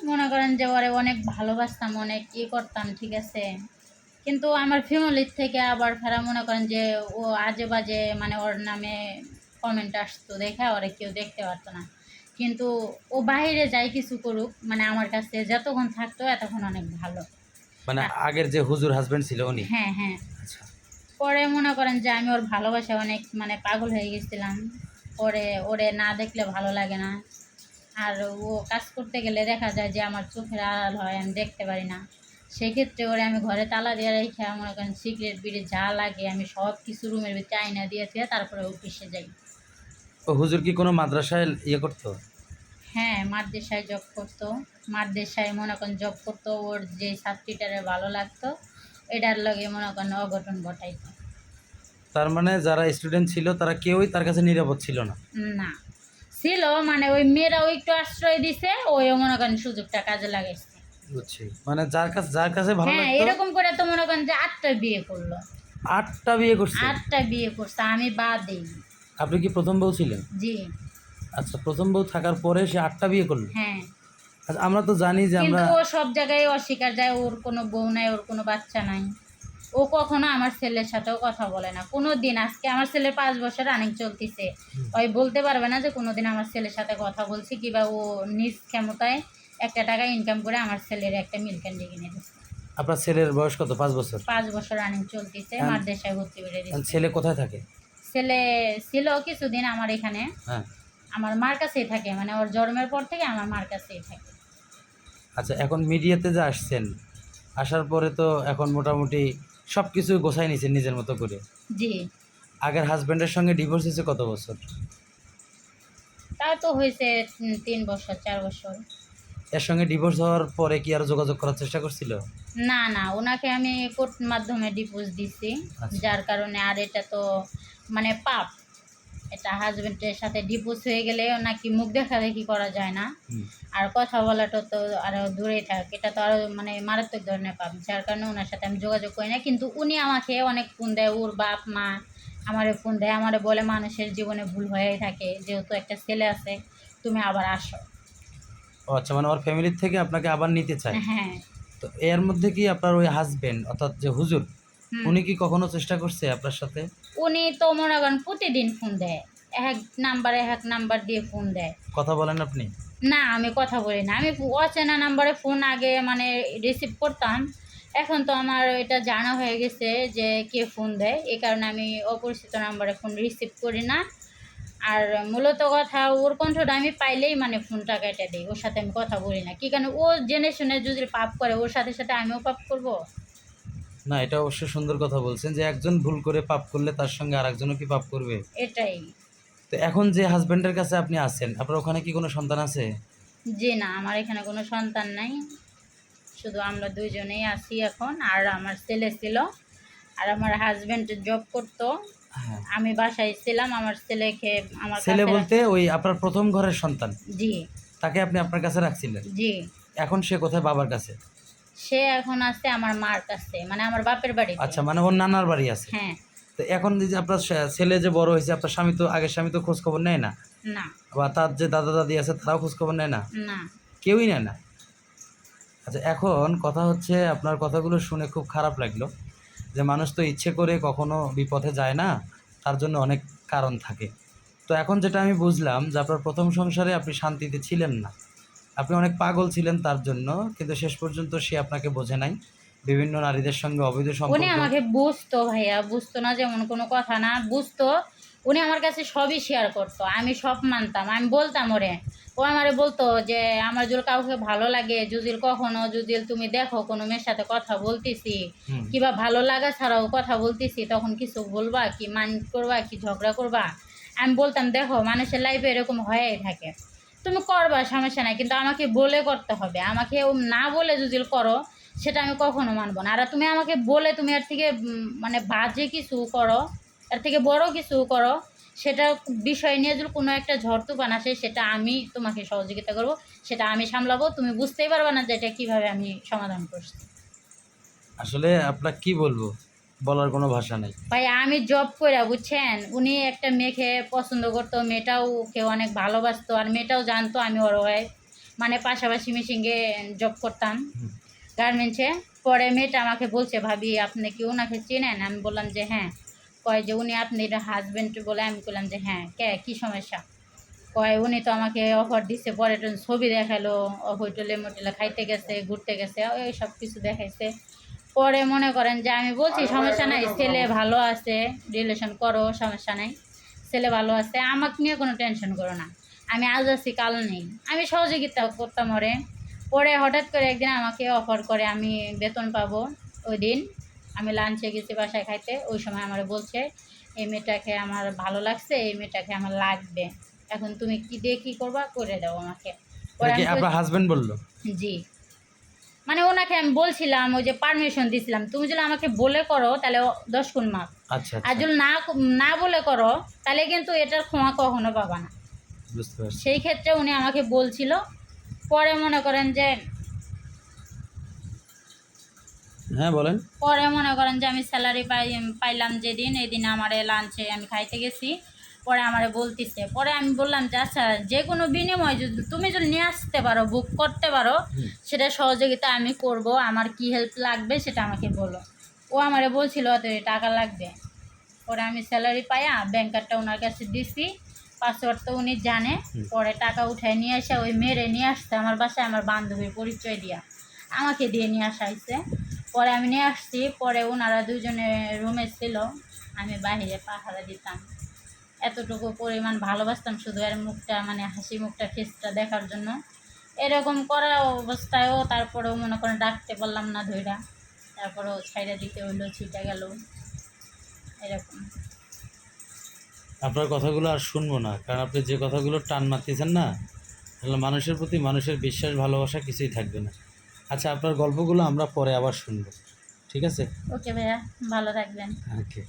মনে করেন যে ওরে অনেক ভালোবাসতাম, অনেক করতাম, ঠিক আছে। কিন্তু আমার ফ্যামিলির থেকে আবার ফেরা মনে করেন যে ও আজে বাজে মানে ওর নামে কমেন্ট আসতো, দেখে ওরে কেউ দেখতে পারতো না। কিন্তু ও বাইরে যাই কিছু করুক, মানে আমার কাছে যতক্ষণ থাকতো এতক্ষণ অনেক ভালো। মানে আগের যে হুজুর হাজবেন্ড ছিল উনি? হ্যাঁ হ্যাঁ। আচ্ছা। পরে মনে করেন যে আমি ওর ভালোবাসা অনেক মানে পাগল হয়ে গেছিলাম। পরে ওরে না দেখলে ভালো লাগে না। আর ও কাজ করতে গেলে দেখা যায় যে আমার চোখের আড়াল হয়, আমি দেখতে পারি না। সেক্ষেত্রে ওরে আমি ঘরে তালা দিয়ে রেখে মনে করেন সিগারেট বিড়ি যা লাগে আমি সব কিছু রুমের ভিতরে আয়না দিয়েছে, তারপরে অফিসে যাই। ও হুজুর কি কোনো মাদ্রাসায় করতো? হ্যাঁ, মাদ্রাসায় জব করতো। মাদ্রাসায় মনে করেন জব করতো, ওর যে ছাত্রীটারে ভালো লাগতো এটার লগে মনে করেন অঘটন ঘটাইতো। তার মানে যারা স্টুডেন্ট ছিল তারা কেউই তার কাছে নিরাপদ ছিল না? না, ছিল মানে ওই মেয়েরাও একটু আশ্রয় দিছে, ওইও মনে করেন সুযোগটা কাজে লাগাইছে। বুঝছি, মানে যার কাছে ভালো হ্যাঁ, লাগতো। এরকম করে তো মনে করেন যে 8টা বিয়ে করলো। 8টা বিয়ে করছে? 8টা বিয়ে করছে, আমি বাদেই। আপনি কি প্রথম বউ ছিলেন? জি। আচ্ছা, প্রথম বউ থাকার পরে সে 8টা বিয়ে করলো? হ্যাঁ, আচ্ছা, আমরা তো জানি যে কিন্তু আমরা। ও সব জায়গায় অস্বীকার যায়, ওর কোনো বউ নাই, ওর কোনো বাচ্চা নাই। ও কখনো আমার ছেলের সাথেও কথা বলে না কোনো দিন। আজকে আমার ছেলের 5 বছর রানিং চলতেছে, ওই বলতে পারবে না যে কোনোদিন আমার ছেলের সাথে কথা বলছি, কিংবা ও নিজ ক্ষমতায় একটা টাকা ইনকাম করে আমার ছেলের একটা মিল্ক ক্যান্ডি কিনে দিচ্ছে। আপনার ছেলের বয়স কত? 5 বছর? 5 বছর রানিং চলতেছে, মাদ্রাসায় ভর্তি করে দিচ্ছে। ছেলে কোথায় থাকে? ছেলে ছিল কিছুদিন আমার এখানে, হ্যাঁ। আমার মার কাছেই থাকে, মানে ওর জন্মের পর থেকে আমার মার কাছেই থাকে। আচ্ছা, এখন মিডিয়াতে যে আসছেন, আসার পরে তো এখন মোটামুটি সব কিছু গোছাই নিয়েছেন নিজের মতো করে। জি। আগের হাজব্যান্ডের সঙ্গে ডিভোর্স হয়েছে কত বছর? তা তো হয়েছে 3 বছর 4 বছর। এর সঙ্গে ডিভোর্স হওয়ার পরে কি আরো যোগাযোগ করার চেষ্টা করছিল? না না, ওনাকে আমি কোর্ট মাধ্যমে ডিভোর্স দিছি। আচ্ছা। যার কারণে আর এটা তো মানে পাপ। এটা হাজবেন্ডের সাথে ডিভোর্স হয়ে গেলে নাকি মুখ দেখাদেখি করা যায় না, হুম। আর কথা বলাটা তো আরও দূরেই থাক, এটা তো আরও মানে মারাত্মক ধরনের পাপ। যার কারণে ওনার সাথে আমি যোগাযোগ করি না। কিন্তু উনি আমাকে অনেক ফোন দেয়, ওর বাপ মা আমারে ফোন দেয়, আমারে বলে মানুষের জীবনে ভুল হয়েই থাকে, যেহেতু একটা ছেলে আছে তুমি আবার আসো। ও আচ্ছা, মানে ওর ফ্যামিলির থেকে আপনাকে আবার নিতে চায়। হ্যাঁ। তো এর মধ্যে কি আপনার ওই হাজবেন্ড অর্থাৎ যে হুজুর, হুম। উনি কি কখনো চেষ্টা করছে আপনার সাথে? উনি তো মনে করেন প্রতিদিন ফোন দেয়, এক নাম্বারে এক নাম্বার দিয়ে ফোন দেয়। কথা বলেন আপনি? না, আমি কথা বলি না। আমি অচেনা নাম্বারে ফোন আগে মানে রিসিভ করতাম। এখন তো আমার এটা জানা হয়ে গেছে যে কে ফোন দেয়। এই কারণে আমি অপরিচিত নাম্বারে ফোন রিসিভ করি না। আর মূলত কথা, ওর কণ্ঠটা আমি পাইলেই মানে ফোনটা কেটে দেই। ওর সাথে আমি কথা বলি না। কি কারণে ও জেনে শুনে যদি পাপ করে, ওর সাথে সাথে আমিও পাপ করব? না, এটা অবশ্যই সুন্দর কথা বলছেন যে একজন ভুল করে পাপ করলে তার সঙ্গে আরেকজনও কি পাপ করবে। এটাই। তো এখন যে হাজবেন্ডের কাছে আপনি আছেন, আপনার ওখানে কি কোনো সন্তান আছে? জি না, আমার এখানে কোনো সন্তান নাই। শুধু আমরা 2 জনেই আছি এখন। আর আমার ছেলে ছিল। আর আমার হাজবেন্ড জব করতো। হ্যাঁ। আমি বাসায় ছিলাম। আমার ছেলেকে আমার ছেলে কাছে বলতে ওই আপনার প্রথম ঘরের সন্তান? জি। তাকে আপনি আপনার কাছে রাখছিলেন? জি। এখন সে কোথায়? বাবার কাছে? সে এখন আছে আমার মার কাছে, মানে আমার বাপের বাড়িতে। আচ্ছা, মানে ওর নানার বাড়ি আছে। হ্যাঁ। তো এখন যে আপনার ছেলে যে বড় হয়েছে, আপনার স্বামী তো আগের স্বামী তো খোঁজ খবর নেয় না? না। বা তার যে দাদা দাদি আছে তারাও খোঁজ খবর নেয় না? না। কেউই নেয় না? আচ্ছা, এখন কথা হচ্ছে আপনার কথাগুলো শুনে খুব খারাপ লাগলো যে মানুষ তো ইচ্ছে করে কখনো বিপথে যায় না, তার জন্য অনেক কারণ থাকে। তো এখন যেটা আমি বুঝলাম যে আপনার প্রথম সংসারে আপনি শান্তিতে ছিলেন না, আপনি অনেক পাগল ছিলেন তার জন্য, কিন্তু শেষ পর্যন্ত সে আপনাকে বোঝে নাই, বিভিন্ন নারীদের সঙ্গে অবৈধ উনি সম্পর্ক। আমাকে বুঝতো ভাইয়া, বুঝতো না যেমন কোনো কথা না, বুঝতো। উনি আমার কাছে সবই শেয়ার করতো, আমি সব মানতাম, আমি বলতাম ওরে। ও আমারে বলতো যে আমার যদি কাউকে ভালো লাগে, যদি কখনো যদি তুমি দেখো কোনো মেয়ের সাথে কথা বলতেছি হুম। কিংবা ভালো লাগা ছাড়াও কথা বলতেছি, তখন কিছু বলবা কি, মাইন্ড করবা কি, ঝগড়া করবা? আমি বলতাম দেখো মানুষের লাইফে এরকম হয়েই থাকে, তুমি করবা সমস্যা নাই, কিন্তু আমাকে বলে করতে হবে। আমাকে না বলে যদি করো সেটা আমি কখনো মানবো না। আর তুমি আমাকে বলে তুমি এর থেকে মানে বাজে কিছু করো, এর থেকে বড় কিছু করো, সেটা বিষয় নিয়ে যদি কোনো একটা ঝড় তুফান আসে, সেটা আমি তোমাকে সহযোগিতা করব, সেটা আমি সামলাবো। তুমি বুঝতেই পারবে না যে এটা কীভাবে আমি সমাধান করছি। আসলে আপনার কি বলবো, বলার কোনো ভাষা নেই। ভাই আমি জব করে বুঝছেন, উনি একটা মেয়েকে পছন্দ করতো, মেয়েটাও ওকে অনেক ভালোবাসতো, আর মেয়েটাও জানতো আমি ওর ওয়াইফ। মানে পাশাপাশি মেশিনে জব করতাম হুম। গার্মেন্টসে। পরে মেয়েটা আমাকে বলছে, ভাবি আপনি কি ওনাকে চেনেন? আমি বললাম যে হ্যাঁ। কয় যে উনি আপনার হাজব্যান্ড বলে? আমি বললাম যে হ্যাঁ। কী সমস্যা? কয় উনি তো আমাকে অফার দিচ্ছে, পরে ছবি দেখালো, হোটেলে মোটেলে খাইতে গেছে, ঘুরতে গেছে, ওই সব কিছু দেখাইছে। পরে মনে করেন যে আমি বলছি সমস্যা নাই, ছেলে ভালো আছে, রিলেশন করো, সমস্যা নাই, ছেলে ভালো আছে, আমাকে নিয়ে কোনো টেনশন করো না, আমি আজ আছি কাল নেই, আমি সহযোগিতা করতাম ওরে। পরে হঠাৎ করে একদিন আমাকে অফার করে আমি বেতন পাবো। ওই দিন আমি লাঞ্চে গেছি বাসায় খাইতে, ওই সময় আমার বলছে এই মেয়েটাকে আমার ভালো লাগছে, এই মেয়েটাকে আমার লাগবে, এখন তুমি কি দিয়ে কী করবা করে দাও আমাকে। পরে এটা কি আমি আপনার হাজবেন্ড বললো? জি, মানে ওনাকে আমি বলছিলাম, ওই যে পারমিশন দিছিলাম, তুমি যদি আমাকে বলে করো তাহলে 10 গুণ মাপ, আচ্ছা আর আচ্ছা, যদি না বলে করো তাহলে কিন্তু এটার ক্ষমা কখনো পাবা না। বুঝতে পারছি। সেই ক্ষেত্রে উনি আমাকে বলছিল। পরে মনে করেন যে হ্যাঁ বলেন। আমি স্যালারি পাইলাম যেদিন, এই দিন আমার লাঞ্চে আমি খাইতে গেছি। পরে আমারে বলতিছে, পরে আমি বললাম যে আচ্ছা যে কোনো বিনিময় যদি তুমি নিয়ে আসতে পারো, বুক করতে পারো, হুম। সেটা সহযোগিতা আমি করব, আমার কি হেল্প লাগবে সেটা আমাকে বলো। ও আমারে বলছিল অত টাকা লাগবে। পরে আমি স্যালারি পাইয়া ব্যাংক কার্ডটা ওনার কাছে দিছি, পাসওয়ার্ড তো উনি জানে। হুম। পরে টাকা উঠায় নিয়ে এসে ওই মেরে নিয়ে আসছে আমার বাসায়, আমার বান্ধবীর পরিচয় দিয়া আমাকে দিয়ে নিয়ে আসা হয়েছে। পরে আমি নিয়ে আসছি, পরে ওনারা দুজনে রুমে ছিল, আমি বাইরে পাহারা দিতাম। এতটুকু পরিমাণ ভালোবাসতাম শুধু এর মুখটা, মানে হাসি মুখটা, ফেসটা দেখার জন্য। এরকম করা অবস্থায়ও তারপরেও মনে করেন ডাকতে পারলাম না ধইরা, তারপরেও ছাইড়া দিতে হইলো, ছিটা গেল এরকম। আপনার কথাগুলো আর শুনবো না, কারণ আপনি যে কথাগুলো টান মারতেছেন না, তাহলে মানুষের প্রতি মানুষের বিশ্বাস ভালোবাসা কিছুই থাকবে না। আচ্ছা, আপনার গল্পগুলো আমরা পরে আবার শুনবো, ঠিক আছে? ওকে ভাইয়া, ভালো থাকবেন। ওকে।